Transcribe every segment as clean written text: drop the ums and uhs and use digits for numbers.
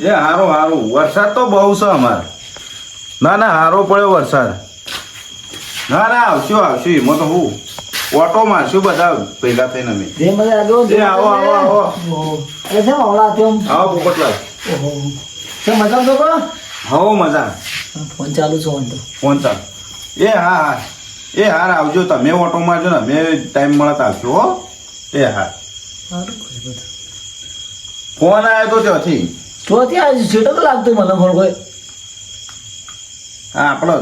એ હારો હારો વરસાદ તો બહુ છે અમારે. ના ના હારો પડ્યો વરસાદ. ના ના આવશું એમાં તો હું ઓટો મારશું બધા ભેગા થઈને અમે. આવો આવો આવો આવો પોપટલાલ. મજા તો હો મજા. ફોન ચાલુ છે ફોન ચાલુ. એ હા એ હાર આવજો તમે ઓટો મારજો ને અમે ટાઈમ મળે તો આવજો હો. એ હા ફોન આવ્યો તો ત્યાંથી. ચોથી આવી છેટો તો લાગતું મને ફોન કોઈ. હા આપણો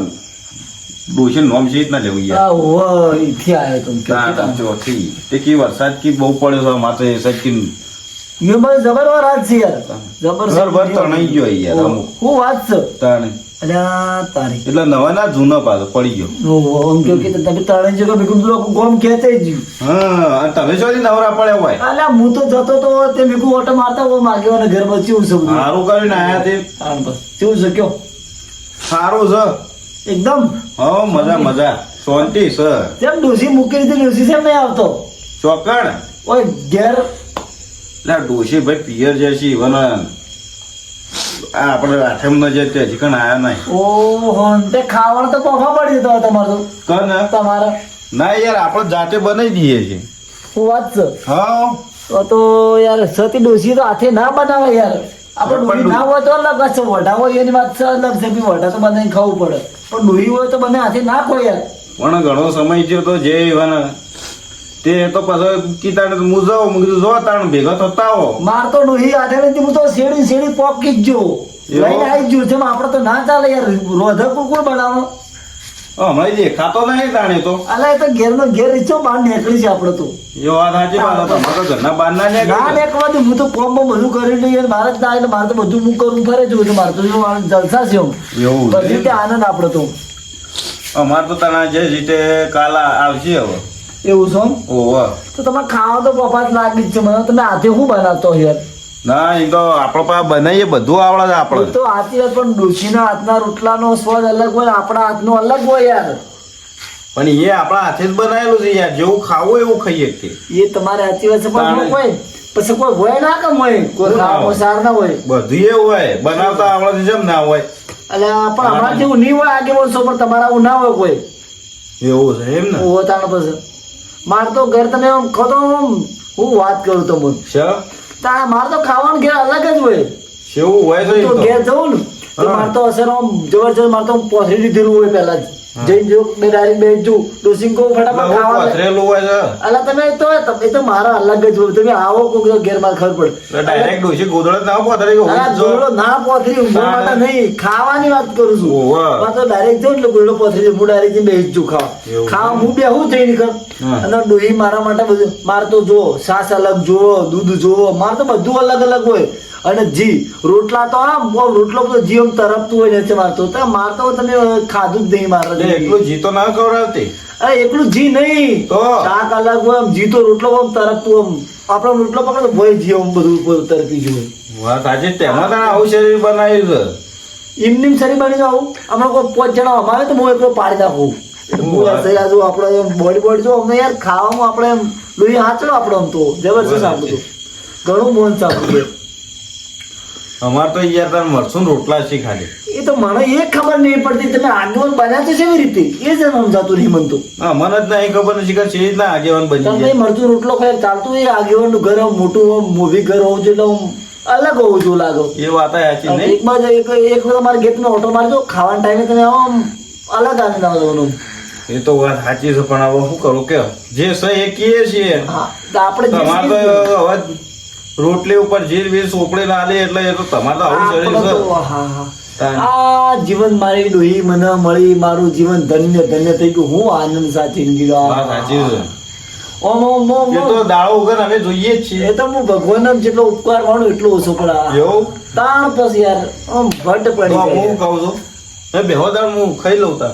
ડોશી નોમ છે ના લેવું યાર. અહીંથી આવ્યો તો ચોથી તે કી વરસાદ કી બહુ પડ્યો છે માથે સચિન. એ મને જબર રાત છે યાર. જબર તણાઈ ગયો યાર અમુક. હું વાત છે તાણે તારી એટલે નવા ના જૂનો પાછો પડી ગયો. આમ કે તમે તણે જગ્યા ભેગું ગોમ ખેતે જ. હા અને તમે શું નવરા પડ્યા હોય. અલ્યા હું તો જતો તો તે ભેગું ઓટો મારતા હોય માગ્યો ને ઘર માં ચેવું છે સારું કરીને આયા તે. ચેવું છે કયો સારું છે એકદમ. હા મજા મજા શાંતિ છે. જેમ ડોસી મૂકી દીધી ડોસી છે નહીં આવતો ચોકડ ઓય ઘેર. એટલે ડોશી ભાઈ પિયર જાય છે ઇવન આપણે આઠમ ન જાય તે હજી કણ આયા નહીં. ઓહો તે ખાવાનું તો પફા પડી જતો તમારે તો કન તમારે ના યાર આપણે જાતે બનાવી દઈએ છીએ. શું વાત છે. હા તો યાર સતી ડોસી તો હાથે ના બનાવે યાર. આપણે ડોસી ના હોય તો અલગ છે વઢા હોય એની વાત છે અલગ છે બી વઢા તો બનાવીને ખાવું પડે પણ ડોહી હોય તો બને હાથે ના ખો યાર. પણ ઘણો સમય થયો તો જે ઇવન તે તો પછી કીતાને હું જાઉં મેં કીધું જો તાણ ભેગા થતા આવો. માર તો ડોહી હાથે નથી હું તો શેડી પોકી જ જો લઈને આવી જ જો આપણે તો ના ચાલે યાર. રોધક કોણ બનાવો હમણાં દેખાતો નહીં તાણે તો. અલા એ તો ઘેરનો ઘેર ઈચ્છો બહાર નીકળી છે આપણે તો. એ વાત સાચી વાત તમારે તો ઘરના બહાર ના ના નીકળે. નીકળવા હું તો કોમ બધું કરી લઈએ મારે જ ના એટલે મારે તો બધું હું કરું ફરે છું એટલે મારે તો જલસા છે એવું બધી રીતે આનંદ આપણે તો. અમારે તો તને જે રીતે કાલ આવશે હવે. એવું છે ઓહો તો તમે ખાવા તો પપ્પા જ લાગી જ છે મને તમે હાથે શું બનાવતો યાર. ના એ તો આપણે પાસે બનાવીએ બધું આવડે છે આપણે. તો હાથી વાત પણ ડોશીના હાથના રોટલાનો સ્વાદ અલગ હોય આપણા હાથનો અલગ હોય યાર. પણ એ આપણા હાથે જ બનાવેલું છે યાર જેવું ખાવું એવું ખાઈએ કે. એ તમારે હાથી વાત છે પણ કોઈ પછી કોઈ હોય ના કેમ હોય કોઈ ખાવા સાર ના હોય બધું એવું હોય બનાવતા આવડે જેમ ના હોય. એટલે પણ અમારા જેવું નહીં હોય આગે વર્ષો પણ તમારા આવું ના હોય કોઈ. એવું છે એમ ને. હોતા પછી મારે તો ઘર તમે કહો તો હું વાત કરું તમને મારે તો ખાવાનું ઘેર અલગ જ હોય. કેવું હોય તો ઘેર જવું ને તો મારે તો અસર જબરજસ્ત મારે તો પોથરી દીધેલું હોય પેલા જ જઈને જો ડાયરેક્ટ બેસજો ડોસિંગ કો ફટાફટ ખાવા હોય છે. અલા તમે તો એ તો મારા અલગ જ હોય. તમે આવો કોક ઘેર માં ખબર પડે ડાયરેક્ટ ડોસી ગોદડો ના પોથરી ગોળો ના પોથરી ઊંઘવા માટે નહીં ખાવાની વાત કરું છું. તો ડાયરેક્ટ જો એટલે ગોળો પોથરી હું ડાયરેક્ટ બેસજો ખાવા હું બેહું થઈ નીકળ અને ડોહી મારા માટે બધું મારે તો જો સાસ અલગ જોવો દૂધ જોવો મારે તો બધું અલગ અલગ હોય. અને જી રોટલા તો આમ રોટલો બધો જી આમ તરફતું હોય છે મારતો મારતો તમે ખાધું જ નહીં મારે. એકલું જી તો ના ખવડાવતી. અરે એકલું જી નહીં તો શાક અલગ હોય જી તો રોટલો આમ તરફતું આમ આપણો રોટલો પકડો ભય જી આમ બધું તરફી જોઈએ. વાત આજે તેમાં તને આવું શરીર બનાવ્યું છે. એમની શરીર બની જાવ હમણાં કોઈ 5 જણા અમારે તો હું એકલો પાડી નાખું. આપણે બોડી જો અમને યાર ખાવામાં આપણે એમ લોહી હાચડો આપણે આમ તો જબરજસ્ત આપણું ઘણું મોન છે આપણું. અમારે તો યાર તાર મરસું રોટલા છે ખાલી. એ તો મને એ ખબર નહીં પડતી તમે આગેવાન બન્યા તો કેવી રીતે એ જ સમજાતું નહીં મને તો. મને જ નહીં ખબર નથી કે છે રીતના આગેવાન બની તમે મરચું રોટલો ખાઈ ચાલતું એ આગેવાન નું ઘર મોટું મોભી ઘર હોવું જોઈએ અલગ હોવું જોઈએ લાગો. એ વાત સાચી નહીં. એક બાજુ એક તમારે ગેટ માં ઓટો મારજો ખાવાના ટાઈમે તમે આમ અલગ આનંદ આવવાનો. એ તો વાત સાચી છે પણ હવે શું કરું કે જે છે એ કીએ છીએ આપણે તમારે તો હવે રોટલી ઉપર જીર વીર સોપડી ના લે એટલે એ તો તમારે તો આવું શરીર છે. આ જીવન મારી ડોહી મને મળી મારું જીવન ધન્ય ધન્ય થઈ ગયું. હું આનંદ સાથે સાચી છે. એ તો દાળો વગર અમે જોઈએ જ છીએ. એ તો હું ભગવાન જેટલો ઉપકાર માનું એટલો ઓછો પડે એવું તાણ પછી યાર આમ ભટ્ટ પડી હું કહું છું બેહો દાળ હું ખાઈ લઉં તાર.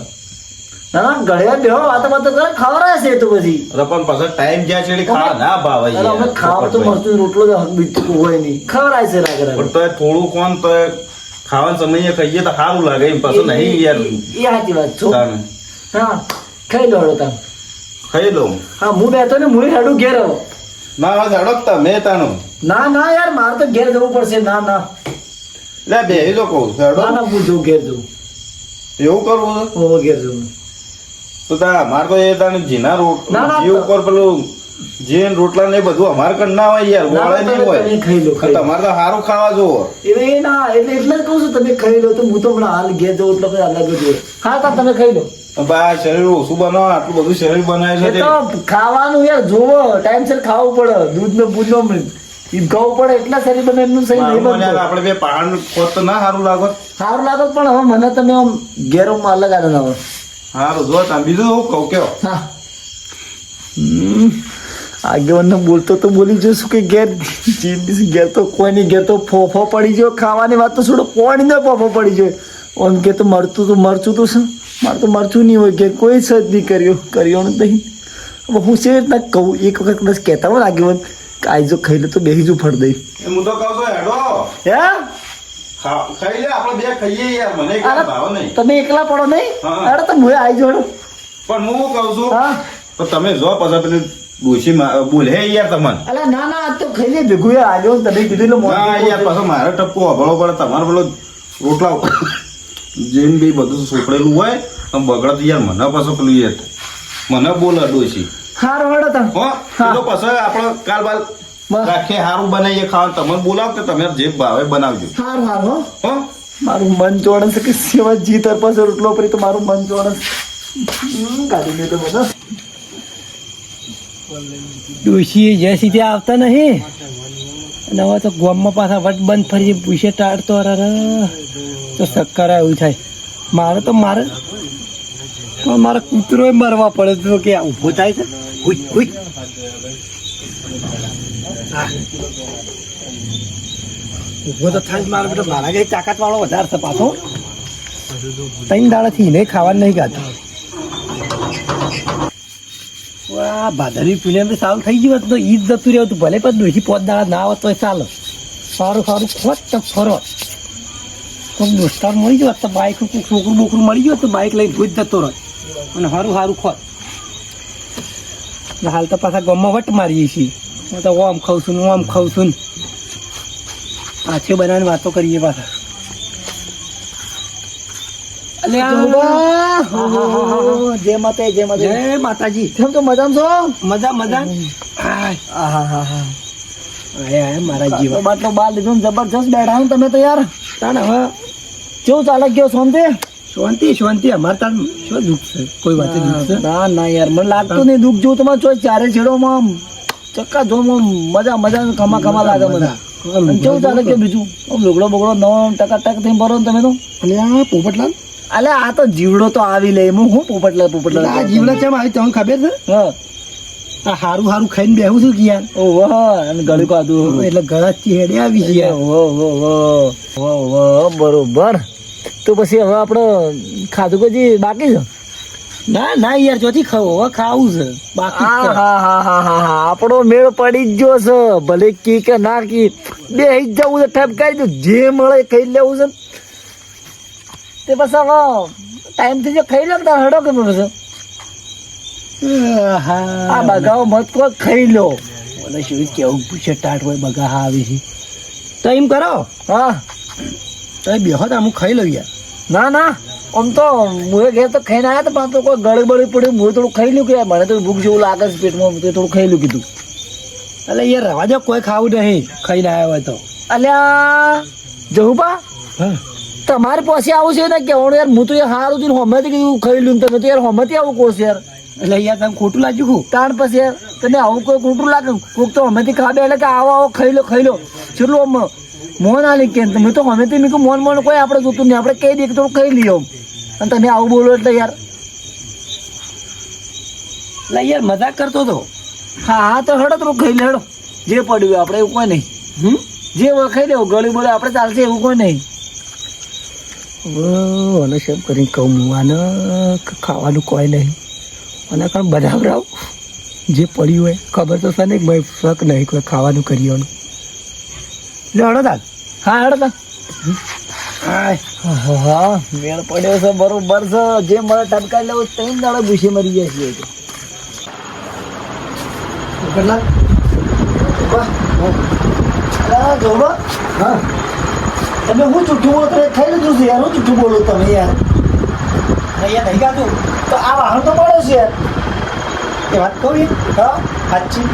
ના ઘડિયા બેહો વાતો ખવડાય છે તો પછી પણ પાછો ટાઈમ જ્યાં છે ખાવા ના ભાવે. અમે ખાવા તો મસ્ત રોટલો બીજું હોય નહીં ખવડાય છે રાગ પણ તો થોડું કોણ તો ખાવાના સમયે ખાઈએ તો સારું લાગે એમ પાછું નહીં યાર. એ સાચી વાત છો. હા ખાઈ લો તમે ખાઈ લઉં. હા હું બેઠો ને હું હેડું ઘેર આવો. ના ઝડપતા મેં તાનું ના યાર મારે તો ઘેર જવું પડશે. ના લે બેહી તો કહું છું, હેડો. ના ના હું જઉં ઘેર જઉં. એવું કરવું છે? હું ઘેર જઉં. તો અમારે તો એ તાને જીના રોટ ના, ના, જીવ ઉપર પેલું જીન રોટલા ને એ બધું અમારે કણ ના હોય યાર, ના, વળે નહીં તમે હોય. ખાઈ લો, ખાઈ લો. તમારે તો સારું ખાવા જોવો. એ ના એટલે જ કહું છું તમે ખાઈ લો. તો હું તો હમણાં હાલ ઘેર જઉં એટલે પછી અલગ જ હોય. હા તો તમે ખાઈ લો. બા શરીર ઓછું બનાવો, આટલું બધું શરીર બનાવે એ છે તે. તો ખાવાનું યાર જોવો ટાઈમસર ખાવું પડે. દૂધ ને બૂધ નો ખાવું પડે એટલા શરીર બને એમનું સહી નહીં મારું મને બનતું. આપણે બે પહાડ ખોત તો ના સારું લાગત. સારું લાગે પણ હવે મને તમે આમ ઘેરોમાં અલગ આનંદ આવે. સારું જો તમે બીજું હું કહું કયો. હા આગેવાન બોલતો તો બોલી જશું કે ઘેર જીંદગી ઘેર તો કોઈની ઘેર તો ફોફો પડી ગયો. ખાવાની વાત તો છોડો, પાણી નો ફોફો પડી ગયો. આમ કે તો મરચું તો શું મારે તો મરચું નહીં હોય ઘેર, કોઈ સજ નહીં કર્યો નહીં. હવે હું છે રીતના કહું, એક વખત કદાચ કહેતા હોય આગેવાન કે આઈ જો ખાઈ લે તો બેહી જ ફળ દઈ. એ હું તો કહું છું હેડો હે ખાઈ લે, આપણે બે ખાઈએ યાર, મને એકલા ભાવ નહીં. તમે એકલા પડો નહીં? હા. અરે તો હું આવી જોડો. પણ હું કહું છું હા તો તમે જો પછી પેલું ડોશી બોલે યાર તમને. અલા ના ના આજ તો ખાઈ લે ભેગું યાર. આગેવાન તમે કીધું એટલે મોઢું ના યાર પાછો મારે ટપકો અભળો પડે, તમારે પેલો રોટલા જેમ બી બધું સોપડેલું હોય આમ બગડત યાર, મને પાછો પેલું યાર મને બોલે ડોશી. હારું હેડો તમે. હો એ તો પછી આપણે કાલ બાલ રાખીએ, સારું બનાવીએ ખાવા. તમે બોલાવ કે તમે જે ભાવે બનાવજો. હારું હારું હો. હો મારું મન જોડે છે કે સેવા જી તર પાસે રોટલો પડી તો મારું મન જોડે કાઢી દે તો બધા. ડોશી જે સીધે આવતા નહીં અને હવે તો ગામમાં પાછા વટ બંધ ફરી પૂછે ટાળતો અરે તો શક્કર એવું થાય. મારે તો મારા કૂતરો મરવા પડે તો કે ઊભો થાય છે. હુઈ હુઈ ઊભો તો થાય જ મારે બેટા. મારા કઈ તાકાત વાળો વધારે છે પાછો. 3 દાડાથી નહીં ખાવાનું નહીં ખાતું. વાહ ભાદરવી પીને સારું થઈ ગયું હોત તો ઈદ જતું રહ્યું હતું. ભલે પણ દોશી 5 દાડા ના આવત તો ચાલો. સારું ખોટ તો ફરો કોઈક દોસ્તાર મળી ગયો તો બાઇક છોકરું બોકરું મળી ગયું તો બાઇક લઈને ભૂજ જતો રહે અને સારું ખોટ. હાલ તો પાછા ગામમાં વટ મારીએ છીએ. હું તો ઓમ ખાઉં છું આછે બનાવીને વાતો કરીએ પાછા. જય માતા જય માતા. જય માતાજી. કેમ તો મજામાં છો? મજા મારા જીવા બાટલો બાર લીધો ને જબરજસ્ત બેઠા હું તમે તો યાર. તાણ હવે કેવું ચાલે ગયો શાંતિ અમારે તાર શું દુઃખ છે? કોઈ વાત દુઃખ છે? ના ના યાર મને લાગતું નહીં દુઃખ જેવું. તમારે ચોઈ ચારે છેડોમાં ચક્કા જોમાં મજા ખમા લાગે મને. અને કેવું ચાલે કે બીજું લુગડો બગડો નવો ટકા થઈ ભરો ને તમે તો. અને આ પોપટલાલ અલે આ તો જીવડો તો આવી લે હું પોપટલાલ આ જીવડા કેમ આવી તમને ખબર છે? હા આ હારું ખાઈને બેહું છું કે યાર. ઓહો અને ગળું કાધું એટલે ગળા ચેડે આવી છે યાર. ઓહો બરોબર. તો પછી હવે આપણે ખાધું પછી બાકી છે? ના યાર ચોથી ખાવું છે બાકી જ છે. હા આપણો મેળ પડી જ ગયો છે. ભલે કી કે ના કી બે જ જવું છે. ઠપકારી દઉં જે મળે ખાઈ લેવું છે. તે પછી હવે ટાઈમ થઈ જાય ખાઈ લે તાર હડો કે પછી આ બગાઓ મત કો ખાઈ લો. મને શું કેવું પૂછે ટાટ હોય બગા આવી છે તો એમ કરો. હા તો બેહો તો હું ખાઈ લઉં યાર. ના આમ તો હું ઘેર તો ખાઈને આવ્યા હતા પણ તો કોઈ ગળી બળી પડ્યું. હું થોડું ખાઈ લ્યું કે મને તો ભૂખ જેવું લાગે છે પેટમાં. તો થોડું ખાઈ લ્યું કીધું. એટલે યાર રવા દો કોઈ ખાવું નહીં ખાઈને આવ્યા હોય તો. અલ્યા જહુબા હા તમારે પાસે આવું છે ને કેવાનું યાર. હું તો યાર સારું થયું હોમેથી કીધું ખાઈ લ્યું. તમે તો યાર હોમેથી આવું કોશ યાર. એટલે યાર તમે ખોટું લાગ્યું હું તાણ પછી યાર તને આવું કોઈ ખોટું લાગે? કોઈક તો હમેથી ખાબે એટલે કે આવો ખાઈ લો ચેટલું મોન આલી કે મેં તો હમેથી મેં મોન કોઈ આપણે જોતું નહીં. આપણે કહી દઈએ કે થોડું ખાઈ લઈએ અને તમે આવું બોલો એટલે યાર. એટલે યાર મજાક કરતો હતો. હા તો હેડો થોડું ખાઈ લે હેડો. જે પડ્યું હોય આપણે એવું કોઈ નહીં. જે હોય ખાઈ લેવું. ગળી બોલે આપણે ચાલશે એવું કોઈ નહીં. અને શેમ કરીને કહું હું આને ખાવાનું કોઈ નહીં અને કાં બનાવરાવ જે પડ્યું હોય ખબર તો છે ને ભાઈ શક નહીં કોઈ ખાવાનું કર્યું હળો તાલ. હા હેડો તા. હા મેળ પડ્યો છે બરોબર છે. જે મળે ટપકાઈ લેવું 3 દાડા ભૂસી મરી જાય છે. કેટલા જોડો હા તમે હું જૂઠું બોલો તમે ખાઈ લીધું છે યાર હું જૂઠું બોલો તમે યાર અહીંયા નહીં ગાતું તો આ વાહન તો મળે છે યાર એ વાત કહું યાર હા સાચી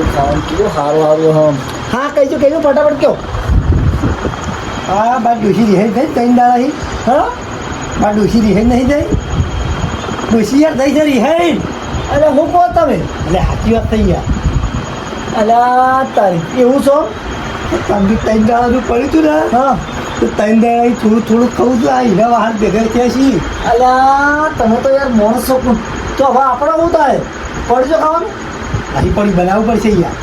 ખાવાનું કેવું સારું સારું હા કહીજો ફટાફટ કયો હા બાર ડોસી રિહાઈ થઈ ત્રણ દાડા હા બાર ડોસી રિહાઈ નહીં જાય ડોસી યાર થઈ જાય રિહાઈ અરે હું કહો તમે એટલે સાચી વાત થઈ યાર અલ્યા તારી એવું છો તમે ત્રણ દાડાનું પડ્યું હતું ને હા તો ત્રણ દાડા થોડું થોડું ખાવું છું આ હીરા વાહન ભેગા થયા છીએ અલ્યા તમે તો યાર માણસ છો પણ તો હવે આપણે શું થાય પડજો ખાવાનું અહીં પડી બનાવવું પડશે યાર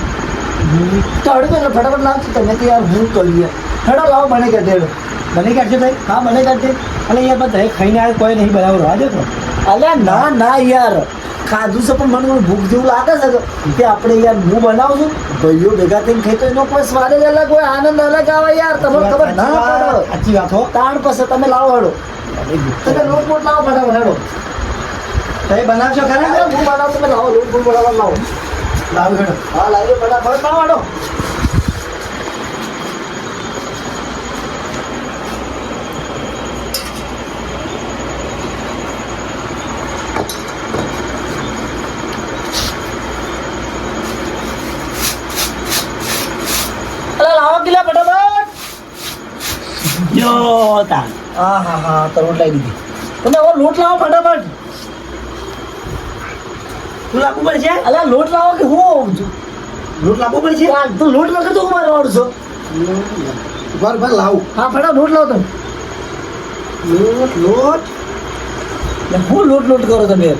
તો હડો એટલે ફટાફટ લાવજો તમે તો યાર હું કરી યાર હેડો લાવો મને કાઢે બને કાઢશે ભાઈ હા મને કાઢે એટલે યાર બધા ખાઈને આવે કોઈ નહીં બનાવું રવા દે તો અલ્યા ના યાર ખાધું છે પણ મને ભૂખ જેવું લાગે છે કે આપણે યાર હું બનાવું છું ભાઈઓ ભેગા થઈને ખાઈ તો એનો કોઈ સ્વાદ જ અલગ હોય આનંદ અલગ આવે યાર તમને ખબર ના પડે સાચી વાત હો તાણ પછી તમે લાવો હેડો તમે લોટ મોટ લાવો ફટાફટ હેડો તમે બનાવશો ખરા હું બનાવું તમે લાવો લોટ મોટ બનાવવા લાવો લાવ હેડો હા લાવી ફટાફટ લાવો હેડો કિલા ફટાફટ જો તાન હા તરોટ લાવી દીધી તમે હવે લોટ લાવો ફટાફટ તું લાગવું પડશે અલા લોટ લાવો કે હું આવું છું લોટ લાવવું પડશે તો લોટ લખે તો હું મારવાડું છો બરાબર લાવું હા ફટાફટ લોટ લાવો તમે લોટ હું લોટ કરો તમે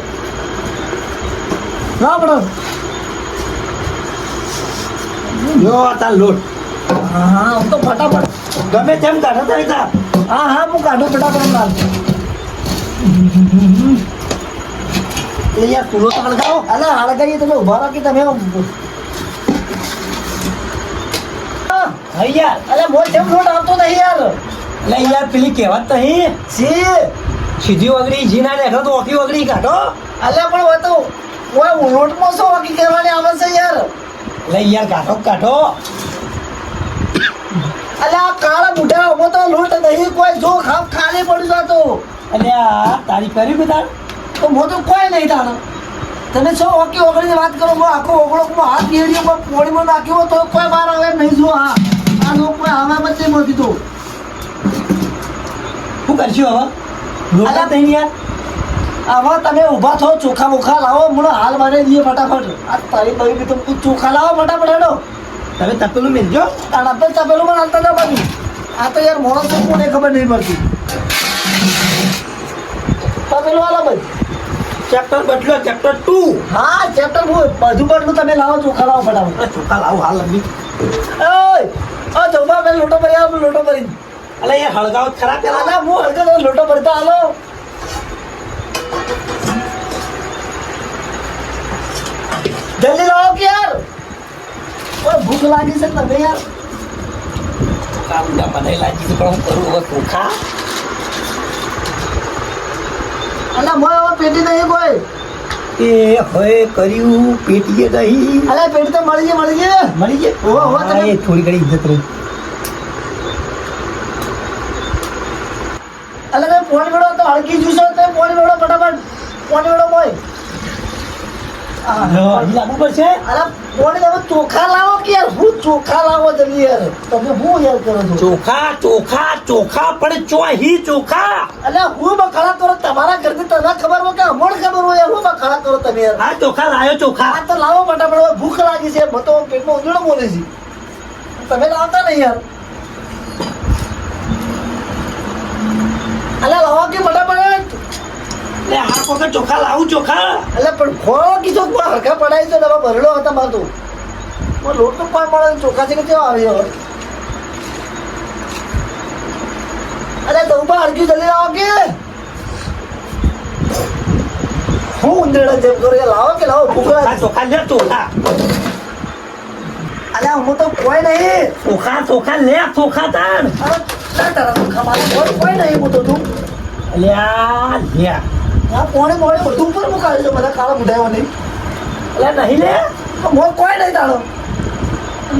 લાવો ફટાફટ જો તાર લોટ હા હું તો ફટાફટ ગમે તેમ કાઢો તારી તા હા હું કાઢું ફટાફટ લાવ એટલે યાર ચૂલો તો હળગાવો અલા હળગાઈએ તમે ઉભા રાખી તમે હા યાર અલા મોર જેમ લોટ આવતો નહીં યાર એટલે યાર પેલી કહેવત તો અહીં સી સીધી વગડી જીના દેખો તો ઓકી વગડી કાઢો અલ્યા પણ હોય તો ઓય લોટમાં શું વાકી કહેવાની આવે છે યાર એટલે યાર કાઢો અલ્યા આ કાળા બુઢા ઉભો તો લોટ નહીં કોઈ જો ખાલી પડી જતો એટલે આ તારી કરી બધા તો મો તો કોઈ નહીં તાણ તમે છો ઓકી ઓગળીની વાત કરો મો આખો ઓગળો હાથ ગેડીઓ પોળીમાં નાખ્યો તો કોઈ બહાર આવે નહીં જો આ લોક કોઈ આવે મત નહીં મોતી તો શું કરશું હવે લોટા તઈ યાર આવા તમે ઊભા થો ચોખા બોખા લાવો મને હાલ મારે દઈએ ફટાફટ આ તારી બરી બી તમે ચોખા લાવો ફટાફટ હેડો તમે તપેલું મેલજો તાણ આપણે તપેલું પણ હાલતા ના બાજુ આ તો યાર મોણસ તો કોને ખબર નહીં પડતી તપેલું હાલો ભાઈ ચેપ્ટર બદલો ચેપ્ટર 2 હા ચેપ્ટર બધું બદલું તમે લાવો ચોખા લાવો ફટાફટ ચોખા લાવું હાલ લંબી ઓય જમા મેં લોટો ભરી આવો લોટો ભરી એટલે યાર હળગાવ ખરા પેલા આલા હું હલકે લોટો ભરતા હાલો જલ્દી લાવો કે યાર ઓય ભૂખ લાગી છે તમે યાર કામ મને લાગી છે પણ હું કરું હવે ચોખા અલા મોય હવે પેટી નહીં કોઈ એ હવે કર્યું પેટીએ નહીં અલા પેટી તો મળી ગઈ મળી ગઈ ઓહો, તમે- એ થોડી ઘણી ઇજ્જત રહી અલા તમે પોણી વેળો તો હળકી જુસો તમે પોણી વેળો ફટાફટ પોણી વેળો મોય હજી લાગવું પડશે અલા પોણી તમે ચોખા લાવો કે યાર હું ચોખા લાવો જલ્દી યાર તમે હું યાર કરો છો ચોખા પણ ચોહી ચોખા અલ્યા હું બખાડા કરો તમારા ઘરની તને ખબર હોય કે અમોણ ખબર હોય યાર હું બખાડા કરો તમે યાર આ ચોખા લાયો ચોખા આ તો લાવો ફટાફટ હવે ભૂખ લાગી છે મને તો પેટમાં ઉંદરડો બોલે છે તમે લાવતા નહીં યાર અલ્યા લાવો કે ફટાફટ એટલે આ વખત ચોખા લાવું ચોખા અલ્યા પણ ખોળો કીધો કે હરખા પડાય છે તમે ભરેલો હતા માર તો લોટ તો કોઈ મળે ચોખા છે કે કેવા આવી હવે અલ્યા તો ઉપર હરકી જલ્દી લાવો કે હું ઉંદરડા જેમ કરો યાર લાવો કે લાવો ભૂખ લાગી ચોખા લે ચોખા અલ્યા હું તો કોઈ નહીં ચોખા લે ચોખા તાણ અરે ના તારા ચોખા મારે કોઈ નહીં હું તો તું અલ્યા લે આ પોણે બધું ઉપર મુકાવ્યું છે મને કાળા મુઢાયો નહીં અલ્યા નહીં લે મોર કોઈ નહીં તારો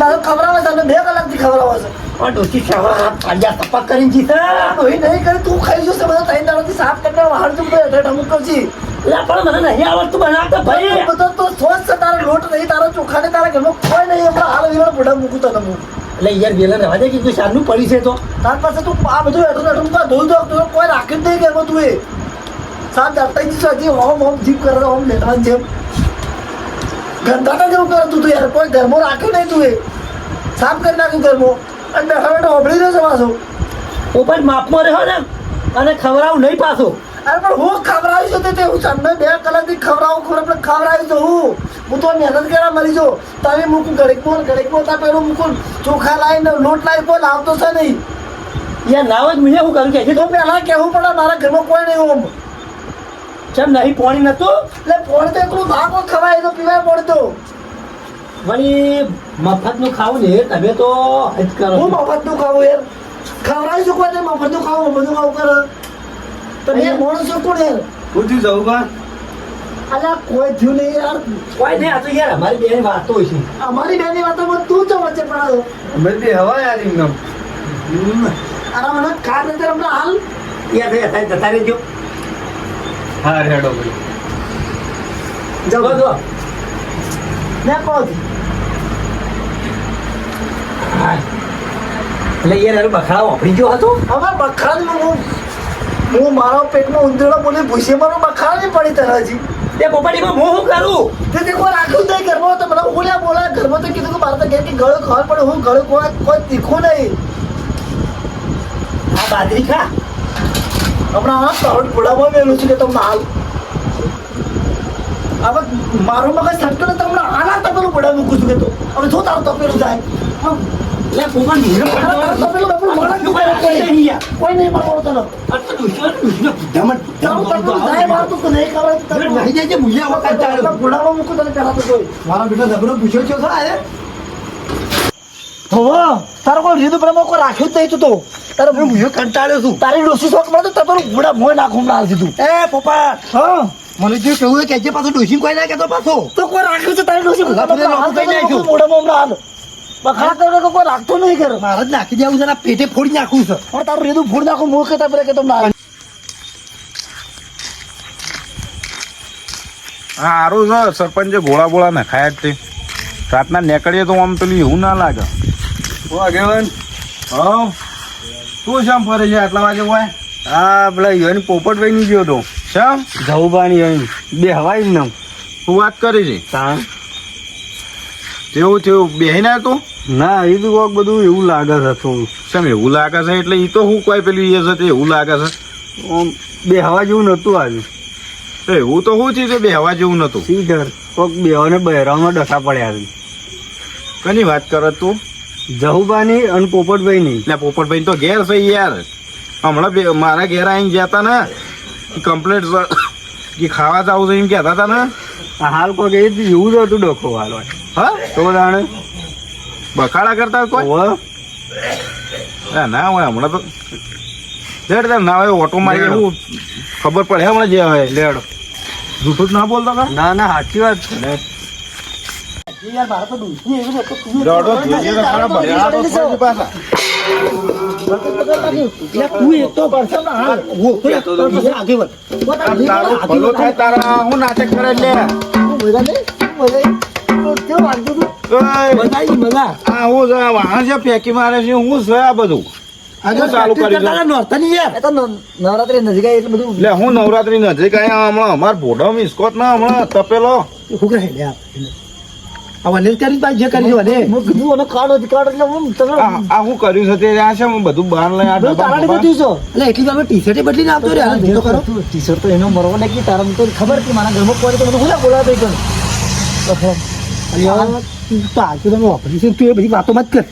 તારો ખવડાવે તમને 2 કલાકથી ખવડાવે છે પણ ડોશી સવાર પાડ્યા તપક કરીને જીતે ડોહી નહીં કરે તું ખાઈ જશે બધા ત્રણ દાડાથી સાફ કરતા વાળ તું બધું હેઠળ અમુક કરશી એટલે પણ મને નહીં આવડતું બનાવતા ભાઈ બધો તો સોચ છે તારા લોટ નહીં તારા ચોખા ને તારા ઘરમાં કોઈ નહીં હમણાં હાલ વિવાહ બુઢા મૂકું તને હું એટલે યાર વેલા રહેવા દે કે કોઈ સારનું પડી છે તો તાર પાસે તું આ બધું હેઠળ હેઠળ કા ધોઈ દો તું કોઈ રાખી જ નહીં ઘરમાં તું એ સાત જાણતા જ છે હજી હોમ જીપ કરે હોમ લેવાનું જેમ ગંધાટા જેવું કરે તું યાર કોઈ ઘરમાં રાખ્યું નહીં તું એ સાફ કરી નાખ્યું ઘરમાં અને બેઠા બેઠા હોબળી રહ્યો છે પાછો ઉપર માપમાં રહ્યો ને અને ખવડાવું નહીં પાછો અરે પણ હું ખવડાવી છું તે હું તમને 2 કલાકથી ખવડાવી છું હું તો મહેનત કર્યા મરી જો તમે મૂકું ઘડીકમાં તા પેલું મૂકું ચોખા લાવીને લોટ લાવી કોઈ લાવતો છે નહીં યાર નાવ જ મને શું કરું કે તો પહેલા કહેવું પડે મારા ઘરમાં કોઈ નહીં ઓમ ચમ નહીં પાણી નતું એટલે પોણી તો એકલું ભાગ ખવાય તો પીવાય પડતો વળી મફતનું ખાવું ને તમે તો હજ કરો હું મફતનું ખાવું યાર ખવડાવી છું કોઈ મફતનું ખાવું કરે તો એ માણસો કોણ યાર પૂછી જવું કા અલ્યા કોઈ થયું નહીં યાર કોઈ નહીં આ તો યાર અમારી બેન વાતો હોય છે અમારી બેની વાતોમાં તું તો વચ્ચે પડ્યો અમે બી હવા યાર એમને અરે મને કાર નથી હમણાં હાલ યાર જતા રહેજો હા રેડો ભાઈ જવા દો ને કહો એટલે યાર એનું બખાડા વાપરી ગયો હતો હવે બખાડમાં હું મારા પેટમાં ઉંદરડો બોલી ભૂસે મારો બખાડ નહીં પડી તને હજી તે પોપટીમાં હું શું કરું તે કોઈ રાખ્યું નહીં ઘરમાં તો મને બોલ્યા ઘરમાં તો કીધું કે મારે તો ઘેર કે ગળો ખબર પડે હું ગળો કોઈ તીખું નહીં આ બાજરી ખા હમણાં આ કરોડ ઘોડામાં મેલું છું કે તમને હાલ હવે મારું મગજ સટકો ને તમને આના તપેલું ઘોડા મૂકું છું કે તો હવે જો તારું તપેલું જાય એટલે પોપટ નીરો તપેલું કોઈ નહીં મારો તને જાય માર તું નહીં ખબર ઘોડામાં મૂકું તને પહેલા તો કોઈ મારા બેટા જબરો પૂછ્યો છો સાહેબ હોવો તારો કોઈ રીધું પ્રેમ કોઈ રાખ્યું જ નહીં તું તો તારે હું કંટાળ્યો છું તારી ડોસી શોખ મળે તો તારું ઘોડા મોય નાખું ના દીધું એ પોપા હા મને જો કહ્યું કે જે પાછું ડોસી કોઈ ના કહેતો પાછો તો કોઈ રાખ્યું છે તારી ડોસી આપણે લોકો કઈ નાખ્યું. મોઢામાં હમણાં હાલ બખાડા કરે તો કોઈ રાખતો નહીં કરે મારે જ નાખી દેવું છે ને આ પેટે ફોડી નાખવું છે પણ તારું રીધું ફૂડ નાખું મોં કહેતા પેલા કે તમને હા સારું છે સરપંચે ગોળા બોળા નખાયા જ તે રાતના નીકળીએ તો આમ પેલું એવું ના લાગે આગેવાન હા તું શામ ફરે છે આટલા વાગે હોય હા પેલા યોની પોપટભાઈ ની ગયો તો શામ જવુબાની યોની બે હવાઈ ને તું વાત કરી છે તા તેવું થયું બેહીને તું ના એ તો કોક બધું એવું લાગે છે થોડું શામ એવું લાગે છે એટલે એ તો હું કોઈ પેલું એ છે તે એવું લાગે છે આમ બે હવા જેવું નતું આવ્યું તો એવું તો શું થયું બે હવા જેવું નતું સીધર કોક બેવાને બહેરામાં ડખા પડ્યા છે કની વાત કરે તું જહુબાની અને પોપટભાઈ ની એટલે પોપટભાઈ તો ઘેર છે યાર હમણાં મારા ઘેર આવીને ગયા હતા ને કમ્પ્લેટ કે ખાવા જવું છે એમ કહેતા હતા ને આ હાલ કોક એ જ એવું જ હતું ડખો હાલ હા તો જાણે બખાડા કરતા કોઈ હોવે. ના હોય હમણાં તો લેડ ના હોય ઓટો મારી એવું ખબર પડે હમણાં જે હોય લેડ જૂઠું જ ના બોલતો કા ના ના સાચી વાત છે ને યાર મારે તો ડોસી એવી ને તો તું દોડો જોઈએ તો ખરા ભર્યા તો થોડી પાછા તું એક તો પરસમ ના હાલ આગે વધ તારો ભલો થાય તારા હું નાટક કરે લે મજા નહીં તો કેવું વાંધો તું ઓય, મજા આ હું છે, આ વાહન છે ફેંકી મારે છે હું છે આ બધું હું ચાલુ કરી દઉં નોરતાની યાર એ તો નવરાત્રી નજીક આવી એટલે બધું લે હું નવરાત્રી નજીક આયા હમણાં અમાર ભોડો મિસ્કોટ ના હમણાં તપેલો શું કરે લે આ વને કરી બાદ જે કરી વને હું કીધું અને કાઢ એટલે હું તમે આ હું કર્યું છે તે આ છે હું બધું બહાર લઈ આ તારા ડબ્બા બધું છો એટલે એટલી વાર ટી શર્ટ બદલીને આવતો રે હાલ ભેટો કરો ટી શર્ટ તો એનો મરવો ને કે તારા તો ખબર કે મારા ઘરમાં કોઈ તો મને હું બોલાવે કર તો આ તમે વાપરી છે તું એ બધી વાતો મત કર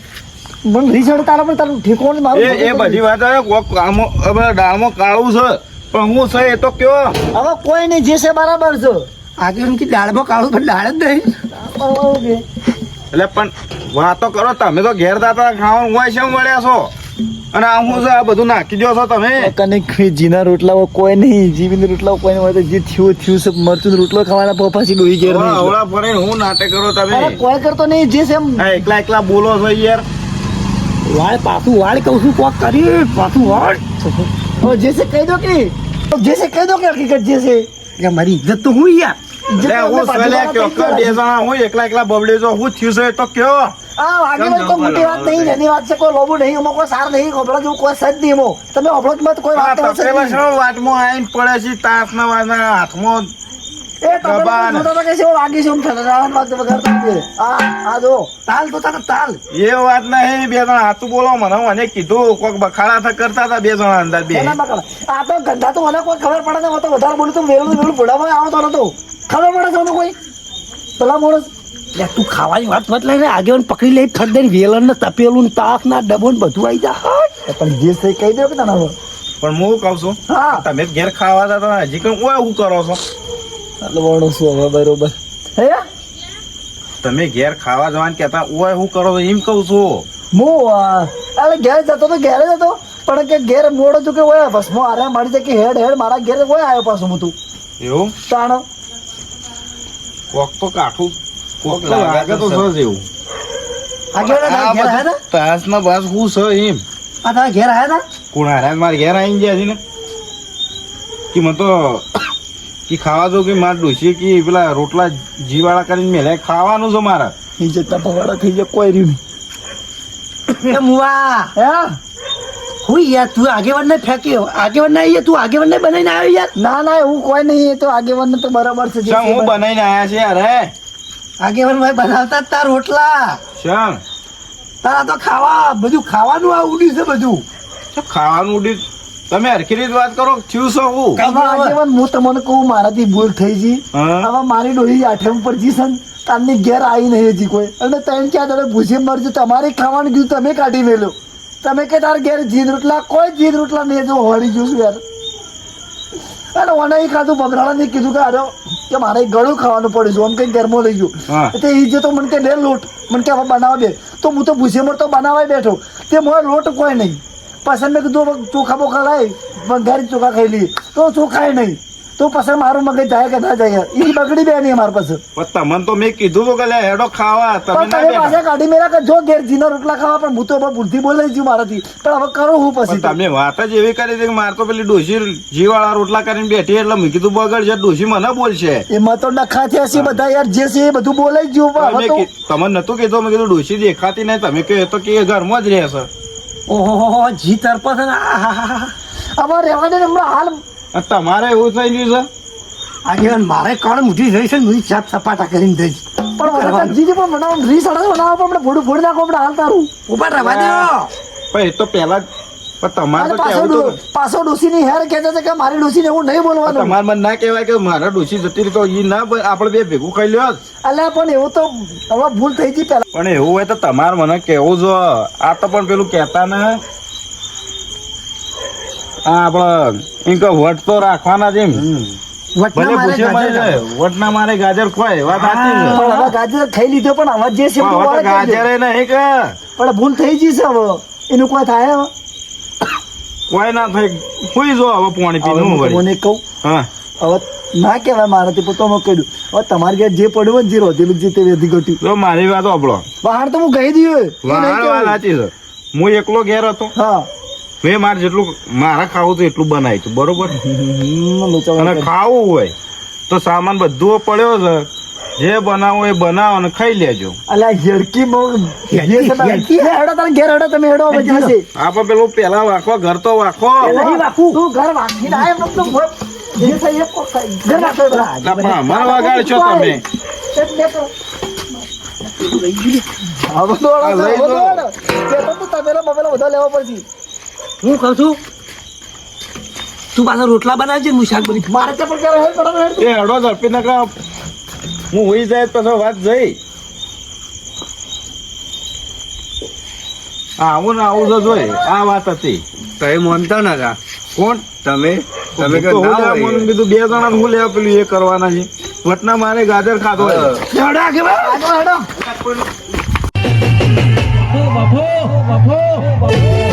મને રીસડ તારા પણ તારું ઠેકોણ મારું એ બધી વાત આવે કોક કામો હવે દાળમાં કાળું છે પણ હું છે એ તો કયો હવે કોઈ નહીં જે છે બરાબર છે આગળ કે દાળમાં કાળું પણ દાળ જ નહીં એટલે પણ વાતો કરો તમે તો ઘેર દાતા ખાવાનું હોય છે મળ્યા છો અને આ હું છે આ બધું નાખી દો છો તમે કને જીના રોટલા કોઈ નહીં જીવીના રોટલા કોઈ નહીં હોય તો જે થયું છે મરચું રોટલો ખાવાના પપ્પાથી ડોહી ઘેર નહીં હવળા ફરે હું નાટક કરો તમે કોઈ કરતો નહીં જે છે એમ એકલા એકલા બોલો છો યાર વાળ પાછું વાળ કહું છું કોક કરી પાછું વાળ હવે જે છે કહી દો કે હકીકત જે છે એટલે મારી ઇજ્જત તો હું યાર જે લે, હું તમને સલે કયો કે બે જણા હું એકલા બબડે જો હું થયું છે તો કયો આ આગેવાન તો મોટી વાત નહીં, એની વાત છે. કોઈ લોબુ નહીં, એમાં કોઈ સાર નહીં, ખોબરા જેવું કોઈ સજ નહીં એમાં. તમે અભળો જ મત, કોઈ વાત તો હશે તપેલા નહીં. શું વાતમાં આવીને પડે છે તાસના વાના હાથમાં એ તમે દબાણ. જોતા હતા કે છે, એવું લાગી છે, એમ ઠઠઠાવાની વાત વગાડતા નથી. આ જો તાલ તો તારે તાલ. એ વાત નહીં, બે જણા હાથું બોલો મને કીધું કોક બખાડા કરતા હતા બે જણા અંદર બે એના બકરા. આ તો ગંધા તો મને કોઈ ખબર પડે ને, હું તો વધારે બોલું તો વેલું ભોડામાં આવતો નતો. ખબર પડે છે મને કોઈ પેલા માણસ લે તું ખાવાની વાત મત લઈને આગેવાન પકડી લઈ ફટ દઈને વેલણ ને તપેલું ને તાક ના ડબો ને બધું આવી જાય પણ જે છે કહી દો કે તને હવે. પણ હું કઉ છું હા તમે ઘેર ખાવા જતા હજી કઈ ઓય હું કરો છો માણસ હવે બરોબર હે તમે ઘેર ખાવા જવાનું કેતા ઓય હું કરો છો એમ કઉ છું અરે ઘેર જતો તો ઘેર જતો પણ કે ઘેર મોડો છું કે ઓય બસ હું આરે મારી જાય કે હેડ મારા ઘેર ઓય આવ્યો પાછું હું તું એવું તાણ કોક તો કાઠું કોક તો લાગે તો સજ એવું આગેવાન ઘેર આયા હતા તાસના બાસ હું છે એમ આ તારા ઘેર આયા હતા કોણ હારા મારે ઘેર આવીને ગયા છે ને કે મને તો કે ખાવા દો કે મારે ડોસી કે પેલા રોટલા જીવાળા કરીને મેલે ખાવાનું છે મારે એ જતા પવાડા થઈ જાય કોઈ રહ્યું એ મુવા હે હું યાર તું આગેવાન ને ફેંક્યો આગેવાન ના યાર તું આગેવાન ને બનાવીને આવ્યો યાર ના એવું કોઈ નહીં, એ તો આગેવાન તો બરાબર છે જે શમ હું છે. બનાવીને આયા છે યાર હે આગેવાન ભાઈ બનાવતા જ તાર રોટલા શમ તારા તો ખાવા બધું ખાવાનું આ ઉડી છે બધું શું ખાવાનું ઉડી તમે હરખી રીત વાત કરો થયું છો હું હવે આગેવાન હું તમને કહું મારાથી ભૂલ થઈ ગઈ. હા. હવે મારી ડોહી આઠમ પર જી છે ને, તારની ઘેર આવી નહીં હજી કોઈ, અને ત્રણ ચાર દાડે ભૂસી મરજો તમારે ખાવાનું ગયું તમે કાઢી મેલ્યો. તમે કે તાર ઘેર જીદ રોટલા કોઈ જીદ રોટલા નહીં, જો હોળી જોશું યાર. અને ઓને ઈ ખાધું બગરાડા ને કીધું કે અરે કે મારે ગળું ખાવાનું પડ્યું છે, આમ કઈ ઘરમાં લઈ ગયું. હા. એટલે ઈ જે તો મને કે લે લોટ, મને કે હવે બનાવવા દે, તો હું તો ભૂસી મર તો બનાવવા બેઠો, તે મોય લોટ કોઈ નહીં. પછી મેં કીધું ચોખા બોખા લાવી ઘરે ચોખા ખાઈ લઈએ, તો ચોખાય નહીં, તો પછી મારું મગજ જાય કે ના જાય, એ બગડી બે નહીં અમારા પાસે. પણ તમને તો મેં કીધું તો કે લે હેડો ખાવા તમે પણ ના તમે બેઠા. પાછા કાઢી મેરા કે જો ઘેર જીના રોટલા ખાવા, પણ હું તો હવે ભૂલથી બોલાઈ ગયું મારાથી, પણ હવે કરું હું પણ પછી. તમે વાત જ એવી કરી હતી કે મારે તો પેલી ડોસી જીવાળા રોટલા કરીને બેઠી એટલે મેં કીધું બગડ છે ડોસી મને બોલશે એમાં તો ડખા થયા છે બધા યાર, જે છે એ બધું બોલાઈ ગયું. પણ હવે તો તમને નતું કીધું મેં કીધું ડોસી દેખાતી નહીં તમે કહો તો કે ઘરમાં જ રહેશે ઓહો જી તરપા છે ને આહાહાહા. આમાં રહેવા દે ને, હમણાં હાલ અને તમારે એવું થઈ ગયું છે આગેવાન મારે કોણ મુઠી જઈ છે ને હું સાફ સપાટા કરીને જઈશ પણ વરસાદ જીજી પણ બનાવો, રીસ અડે બનાવો, પણ આપણે ફોડું ફોડી નાખો, આપણે હાલ તારું. ઉભા રવા દો પણ એ તો પેલા જ પણ તમારે અને તો કેવું તો પાછો ડોસીની હેર કહેતા છે કે મારી ડોસીને એવું નહીં બોલવાનું. તમારે મને ના કહેવાય કે મારા ડોસી જતી રહી તો ઈ ના આપણે બે ભેગું ખાઈ લ્યો જ. અલ્યા પણ એવું તો હવે ભૂલ થઈ ગઈ પેલા. પણ એવું હોય તો તમારે મને કેવું જો આ તો પણ પેલું કહેતા ને આ આપણે એમ કે વટ તો રાખવાના જ એમ ભલે પૂછે મારી જાય વટ ના મારે ગાજર ખોય વાત સાચી છે પણ હવે ગાજર ખાઈ લીધો, પણ હવે જે છે પણ બધું હવે તો વાળે કરી દે. ગાજર નહીં કે પણ ભૂલ થઈ ગઈ છે હવે, એનું કોઈ થાય હવે? કોઈ ના થાય સુઈ જો હવે પાણી હવે પીનું હું વળી તમને કહું, હા હવે ના કહેવાય મારાથી પોતાનું કહ્યું. હવે તમારે ઘેર જે પડ્યું હોય ને, જે રોધેલું જે તે વેધી ઘટ્યું, જો મારી વાત સાંભળો બહાર તો હું કહી દઉં. વાત સાચી છે હું એકલો ઘેર હતો હા મેં મારે જેટલું મારે ખાવું તો એટલું બનાવ્યું હતું બરોબર અને ખાવું હોય તો સામાન બધું પડ્યો છે જે બનાવો એ બનાવો અને ખાઈ લેજો અલ્યા ઝડકી બહુ હેડો તારે ઘેર હેડો, તમે હેડો હવે જ્યાં છે. આપણે પેલું પેલા વાંખો ઘર તો વાંખો નહીં વાગવું. તું ઘર વાગીને આય, મતલબ જે થાય એ ઘર વાગો પેલા. પણ અમારે વગાડ છો તમે હવે તો આ લઈ હવે તો દો. હેડો. ચેતન તો તબેલા બબેલા બધા લેવા પડશે. હું કહું છું તું પાછા રોટલા બનાવજે હું શાક બની મારે તો પણ ઘરે હેડ પડે હેડ. એ હડો ઝડપી નકા હું હોઈ જાય પછી વાત જઈ આવું ને આવું તો જોઈ આ વાત હતી તમે માનતા ના હતા કોણ તમે તો હું લેવા મને કીધું બે જણા હું લેવા પેલું એ કરવાના છે વટના મારે ગાજર ખાધો હોય હેડો આગેવાન, હેડો હેડો. બાપો બાપો